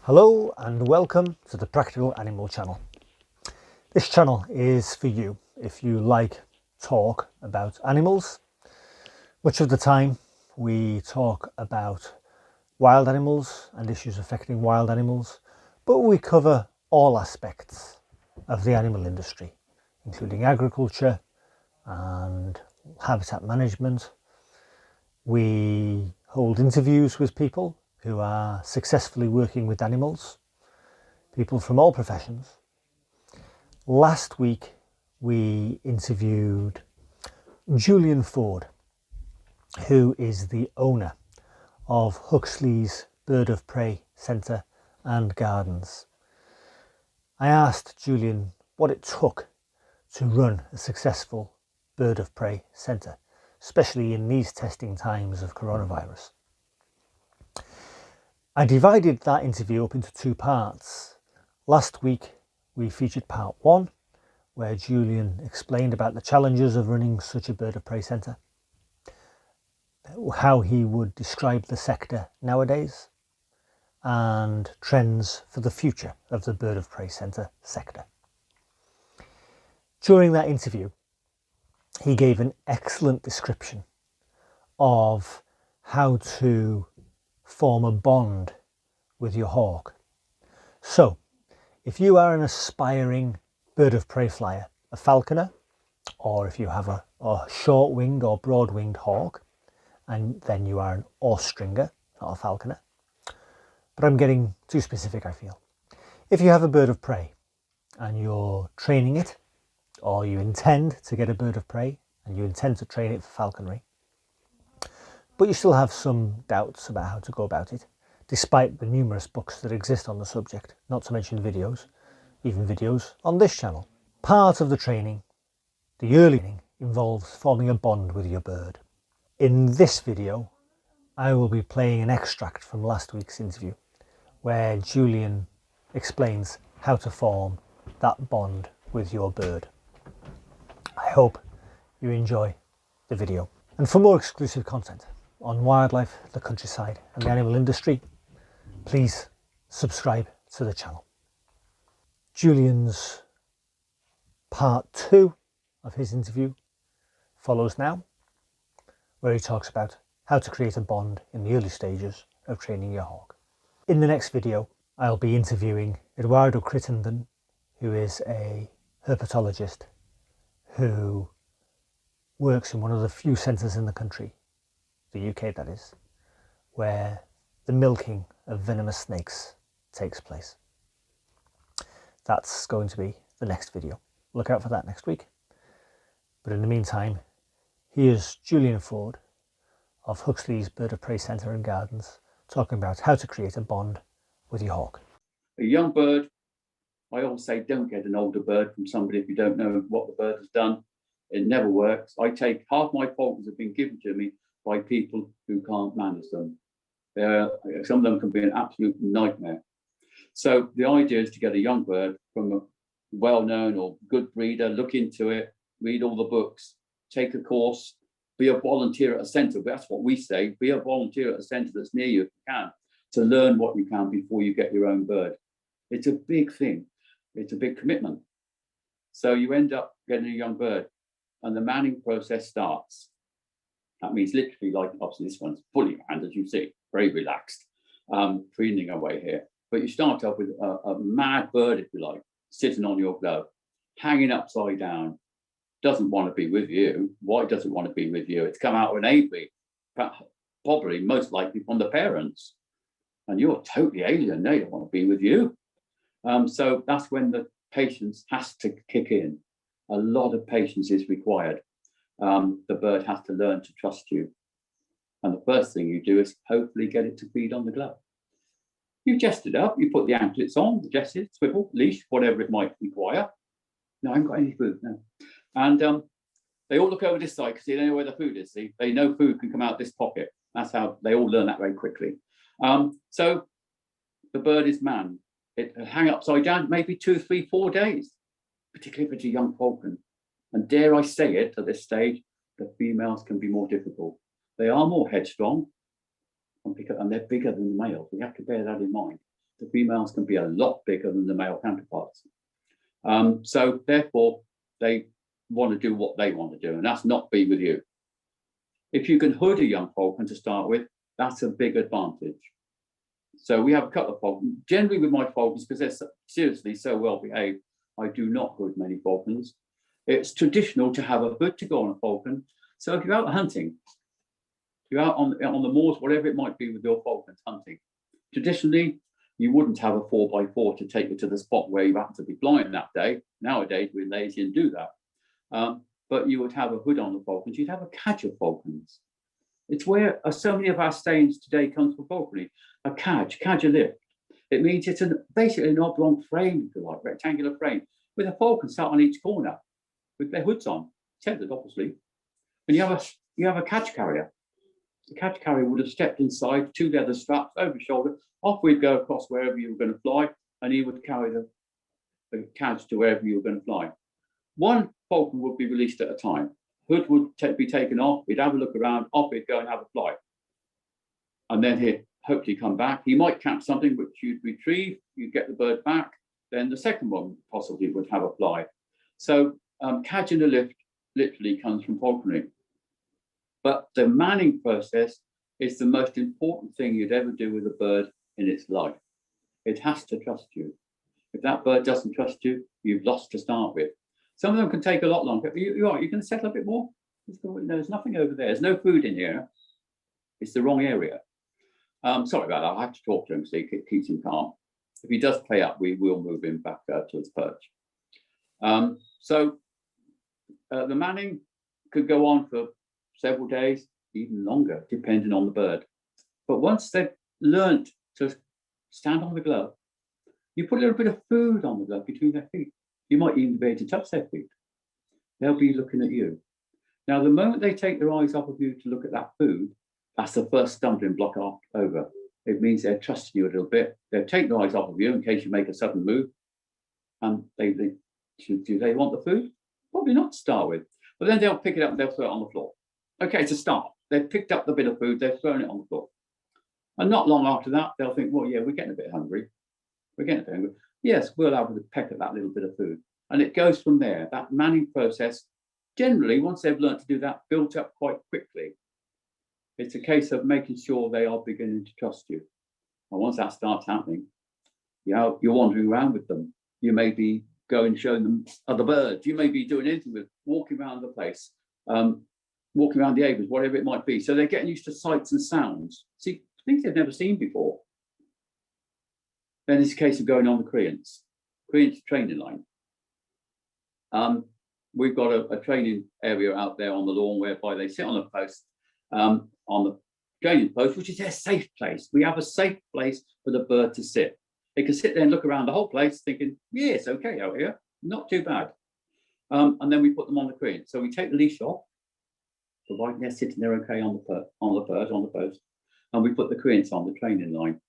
Hello and welcome to the Practical Animal Channel. This channel is for you if you like talk about animals. Much of the time we talk about wild animals and issues affecting wild animals, but we cover all aspects of the animal industry, including agriculture and habitat management. We hold interviews with people who are successfully working with animals, people from all professions. Last week we interviewed Julian Ford, who is the owner of Huxley's Bird of Prey Centre and Gardens. I asked Julian what it took to run a successful bird of prey centre, especially in these testing times of coronavirus. I divided that interview up into two parts. Last week we featured part one, where Julian explained about the challenges of running such a bird of prey centre, how he would describe the sector nowadays, and trends for the future of the bird of prey centre sector. During that interview, he gave an excellent description of how to form a bond with your hawk. So, if you are an aspiring bird of prey flyer, a falconer, or if you have a short-winged or broad-winged hawk, and then you are an Austringer, not a falconer. But I'm getting too specific, I feel. If you have a bird of prey and you're training it, or you intend to get a bird of prey and you intend to train it for falconry, but you still have some doubts about how to go about it, despite the numerous books that exist on the subject, not to mention videos, even videos on this channel. Part of the training, the early training, involves forming a bond with your bird. In this video, I will be playing an extract from last week's interview, where Julian explains how to form that bond with your bird. I hope you enjoy the video. And for more exclusive content on wildlife, the countryside and the animal industry, please subscribe to the channel. Julian's part two of his interview follows now, where he talks about how to create a bond in the early stages of training your hawk. In the next video, I'll be interviewing Eduardo Crittenden, who is a herpetologist who works in one of the few centres in the country, the UK that is, where the milking of venomous snakes takes place. That's going to be the next video. Look out for that next week. But in the meantime, here's Julian Ford of Huxley's Bird of Prey Centre and Gardens talking about how to create a bond with your hawk. A young bird, I always say, don't get an older bird from somebody if you don't know what the bird has done. It never works. I take half my falcons have been given to me by people who can't manage them. Some of them can be an absolute nightmare. So the idea is to get a young bird from a well-known or good breeder, look into it, read all the books, take a course, be a volunteer at a centre. That's what we say, be a volunteer at a centre that's near you if you can, to learn what you can before you get your own bird. It's a big thing. It's a big commitment. So you end up getting a young bird and the manning process starts. That means literally, like obviously this one's fully manned, as you see, very relaxed, preening away here. But you start off with a mad bird, if you like, sitting on your glove, hanging upside down, doesn't want to be with you. Why does it want to be with you? It's come out of an aviary, probably most likely from the parents. And you're totally alien. They don't want to be with you. So that's when the patience has to kick in. A lot of patience is required. The bird has to learn to trust you. And the first thing you do is hopefully get it to feed on the glove. You jest it up, you put the anklets on, the jesses, swivel, leash, whatever it might require. No, I haven't got any food, no. And they all look over this side because they don't know where the food is. See, they know food can come out this pocket. That's how they all learn that very quickly. So the bird is manned. It'll hang upside down maybe 2, 3, 4 days, particularly if it's a young falcon. And dare I say it, at this stage, the females can be more difficult. They are more headstrong and they're bigger than the males. We have to bear that in mind. The females can be a lot bigger than the male counterparts. So therefore, they want to do what they want to do, and that's not be with you. If you can hood a young falcon to start with, that's a big advantage. So we have a couple of falcons. Generally with my falcons, because they're seriously so well behaved, I do not hood many falcons. It's traditional to have a hood to go on a falcon. So if you're out hunting, you're out on the moors, whatever it might be with your falcons hunting, traditionally, you wouldn't have a 4x4 to take you to the spot where you happen to be flying that day. Nowadays, we're lazy and do that. But you would have a hood on the falcons. You'd have a cadge of falcons. It's where so many of our stains today comes from falconry. A cadge a lift. It means it's basically an oblong frame, if you like, rectangular frame, with a falcon sat on each corner with their hoods on, tethered, obviously. And you have a cadge carrier. The cadge carrier would have stepped inside, 2 leather straps over his shoulder. Off we'd go across wherever you were going to fly, and he would carry the cadge to wherever you were going to fly. One falcon would be released at a time. Hood would be taken off. We'd have a look around. Off we'd go and have a flight. And then he'd hopefully come back. He might catch something which you'd retrieve. You'd get the bird back. Then the second one possibly would have a fly. So cadge and a lift literally comes from falconry. But the manning process is the most important thing you'd ever do with a bird in its life. It has to trust you. If that bird doesn't trust you, you've lost to start with. Some of them can take a lot longer. You can settle a bit more. There's nothing over there. There's no food in here. It's the wrong area. Sorry about that. I have to talk to him so it keeps him calm. If he does play up, we will move him back to his perch. The manning could go on for several days, even longer, depending on the bird. But once they've learnt to stand on the glove, you put a little bit of food on the glove between their feet. You might even be able to touch their feet. They'll be looking at you. Now, the moment they take their eyes off of you to look at that food, that's the first stumbling block over. It means they're trusting you a little bit. They'll take their eyes off of you in case you make a sudden move. And do they want the food? Probably not to start with. But then they'll pick it up and they'll throw it on the floor. Okay, to start. They've picked up the bit of food, they've thrown it on the floor. And not long after that, they'll think, well, yeah, we're getting a bit hungry. We're getting a bit hungry. Yes, we'll have a peck at that little bit of food. And it goes from there. That manning process, generally, once they've learned to do that, built up quite quickly. It's a case of making sure they are beginning to trust you. And once that starts happening, you're wandering around with them. You may be going showing them other birds. You may be doing anything with walking around the place, walking around the acres, whatever it might be. So they're getting used to sights and sounds. See, things they've never seen before. Then it's a case of going on the creants training line. We've got a training area out there on the lawn whereby they sit on a post, on the training post, which is their safe place. We have a safe place for the bird to sit. They can sit there and look around the whole place thinking, yeah, it's okay out here, not too bad. And then we put them on the creant. So we take the leash off, providing they're sitting there okay on the post, and we put the creants on the training line.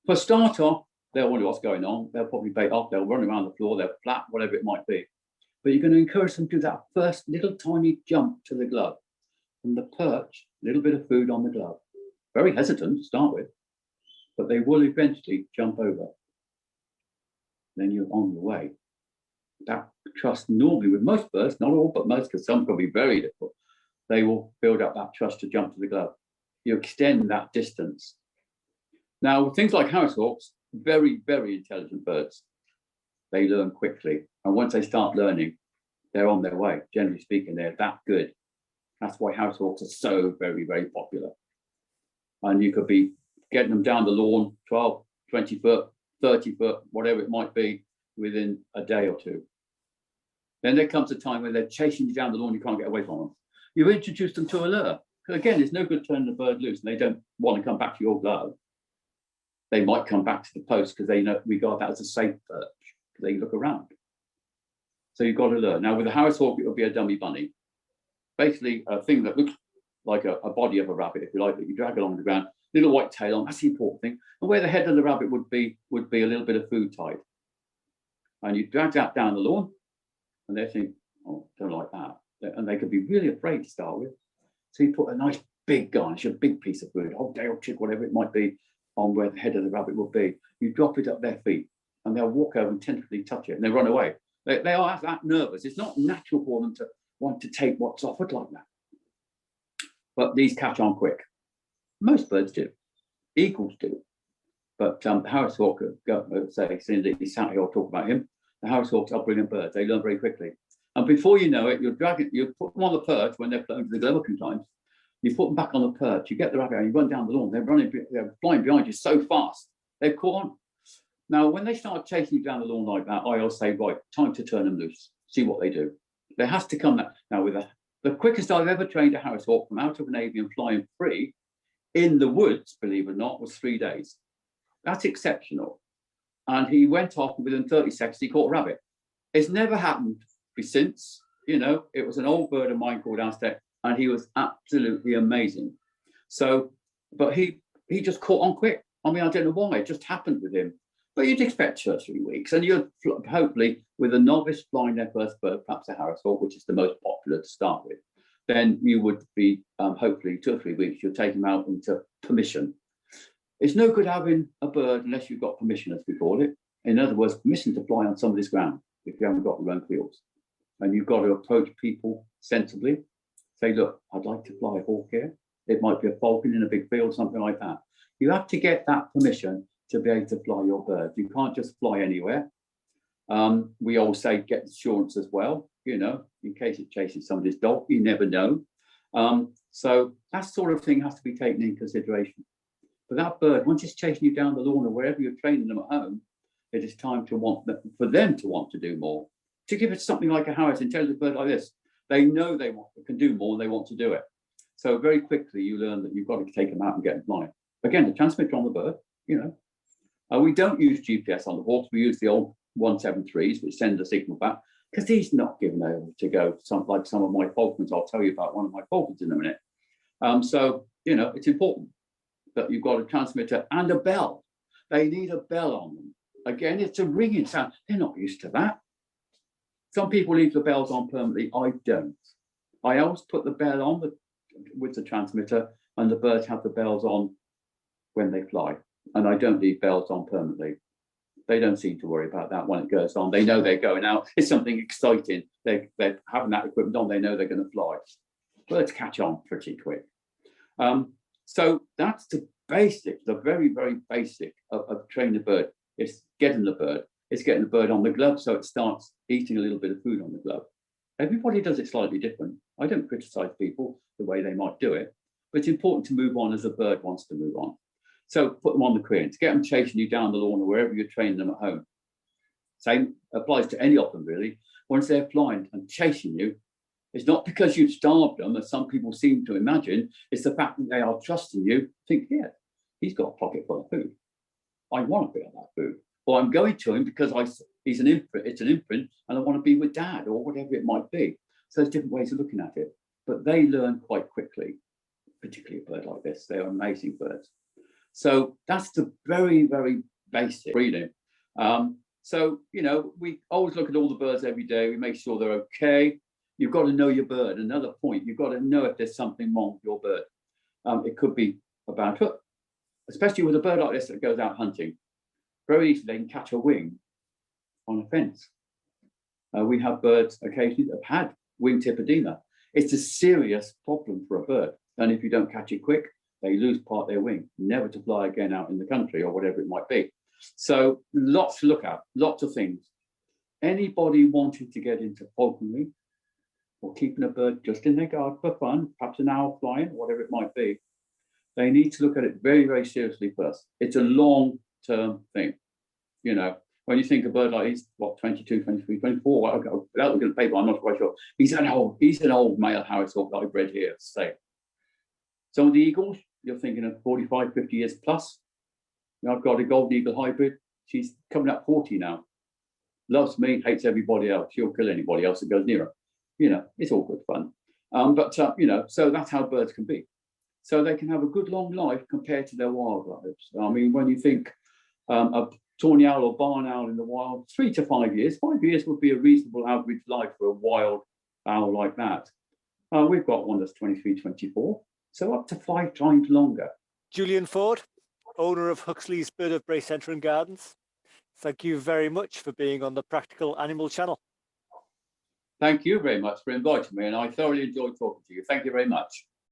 For start off, they'll wonder what's going on. They'll probably bait off. They'll run around the floor. They'll flap, whatever it might be. But you're going to encourage them to do that first little tiny jump to the glove. From the perch, a little bit of food on the glove. Very hesitant to start with, but they will eventually jump over. Then you're on your way. That trust normally with most birds, not all, but most, because some can be very difficult, they will build up that trust to jump to the glove. You extend that distance. Now, things like house hawks, very, very intelligent birds. They learn quickly. And once they start learning, they're on their way. Generally speaking, they're that good. That's why house hawks are so very, very popular. And you could be getting them down the lawn, 12, 20 foot, 30 foot, whatever it might be, within a day or two. Then there comes a time when they're chasing you down the lawn, you can't get away from them. You introduce them to a lure. Because again, it's no good turning the bird loose and they don't want to come back to your glove. They might come back to the post because they regard that as a safe perch, because they look around. So you've got to learn. Now with a house hawk, it will be a dummy bunny. Basically a thing that looks like a body of a rabbit, if you like, that you drag along the ground, little white tail on, that's the important thing. And where the head of the rabbit would be a little bit of food tied. And you drag that down the lawn, and they think, oh, don't like that. And they could be really afraid to start with. So you put a nice big garnish, a big piece of food, whole day or chick, whatever it might be, on where the head of the rabbit will be. You drop it up their feet and they'll walk over and tentatively touch it and they run away. They are that nervous. It's not natural for them to want to take what's offered like that. But these catch on quick. Most birds do. Eagles do. But the Harris hawk, say, since he's sat here, I'll talk about him. The Harris hawks are brilliant birds. They learn very quickly. And before you know it, you put them on the perch when they're flown to the glove times. You put them back on the perch, you get the rabbit and you run down the lawn. They're flying behind you so fast. They've caught on. Now, when they start chasing you down the lawn like that, I'll say, right, time to turn them loose. See what they do. There has to come that. Now, with the quickest I've ever trained a Harris hawk from out of an avian flying free in the woods, believe it or not, was 3 days. That's exceptional. And he went off and within 30 seconds, he caught a rabbit. It's never happened since. You know, it was an old bird of mine called Aztec, and he was absolutely amazing. So, but he just caught on quick. I mean, I don't know why, it just happened with him. But you'd expect 2 or 3 weeks, and you'd hopefully, with a novice flying their first bird, perhaps a Harris hawk, which is the most popular to start with, then you would be, hopefully 2 or 3 weeks, you'll take him out into permission. It's no good having a bird unless you've got permission, as we call it. In other words, permission to fly on somebody's ground if you haven't got your own fields. And you've got to approach people sensibly. Say, look, I'd like to fly a hawk here. It might be a falcon in a big field, something like that. You have to get that permission to be able to fly your bird. You can't just fly anywhere. We always say get insurance as well, you know, in case it chases somebody's dog, you never know. So that sort of thing has to be taken in consideration. But that bird, once it's chasing you down the lawn or wherever you're training them at home, it is time for them to want to do more. To give it something like a Harris, intelligent bird like this, they know they can do more and they want to do it. So very quickly you learn that you've got to take them out and get them flying. Again, the transmitter on the bird, you know. We don't use GPS on the hawks. We use the old 173s, which send the signal back, because he's not given over to go like some of my falcons. I'll tell you about one of my falcons in a minute. So, you know, it's important that you've got a transmitter and a bell. They need a bell on them. Again, it's a ringing sound. They're not used to that. Some people leave the bells on permanently. I don't. I always put the bell on with the transmitter, and the birds have the bells on when they fly. And I don't leave bells on permanently. They don't seem to worry about that when it goes on. They know they're going out. It's something exciting. They're having that equipment on. They know they're going to fly. Birds catch on pretty quick. So that's the basic, the very, very basic of training the bird. It's getting the bird. It's getting the bird on the glove so it starts eating a little bit of food on the glove. Everybody does it slightly different. I don't criticize people the way they might do it, but it's important to move on as a bird wants to move on. So put them on the queen, to get them chasing you down the lawn or wherever you're training them at home. Same applies to any of them, really. Once they're flying and chasing you, it's not because you've starved them, as some people seem to imagine. It's the fact that they are trusting you. Think, yeah, he's got a pocket full of food. I want to be on that food. Or I'm going to him because he's an imprint, it's an imprint, and I want to be with dad or whatever it might be. So there's different ways of looking at it. But they learn quite quickly, particularly a bird like this. They are amazing birds. So that's the very, very basic breeding. So, you know, we always look at all the birds every day. We make sure they're okay. You've got to know your bird. Another point, you've got to know if there's something wrong with your bird. It could be about hook, especially with a bird like this that goes out hunting. Very easily, they can catch a wing on a fence. We have birds occasionally that have had wingtip edema. It's a serious problem for a bird. And if you don't catch it quick, they lose part of their wing, never to fly again out in the country or whatever it might be. So lots to look at, lots of things. Anybody wanting to get into falconry or keeping a bird just in their garden for fun, perhaps an owl flying, whatever it might be, they need to look at it very, very seriously first. It's a long-term thing. You know, when you think a bird like he's, what, 22, 23, 24, without looking at the paper, I'm not quite sure. He's an old male Harris hawk that I've bred here, say. Some of the eagles, you're thinking of 45, 50 years plus. You know, I've got a golden eagle hybrid. She's coming up 40 now. Loves me, hates everybody else. She'll kill anybody else that goes near her. You know, it's all good fun. You know, so that's how birds can be. So they can have a good long life compared to their wild lives. I mean, when you think a tawny owl or barn owl in the wild, 3 to 5 years. 5 years would be a reasonable average life for a wild owl like that. We've got one that's 23, 24. So up to 5 times longer. Julian Ford? owner of Huxley's Bird of Prey Centre and Gardens. Thank you very much for being on the Practical Animal channel. Thank you very much for inviting me, and I thoroughly enjoyed talking to you. Thank you very much.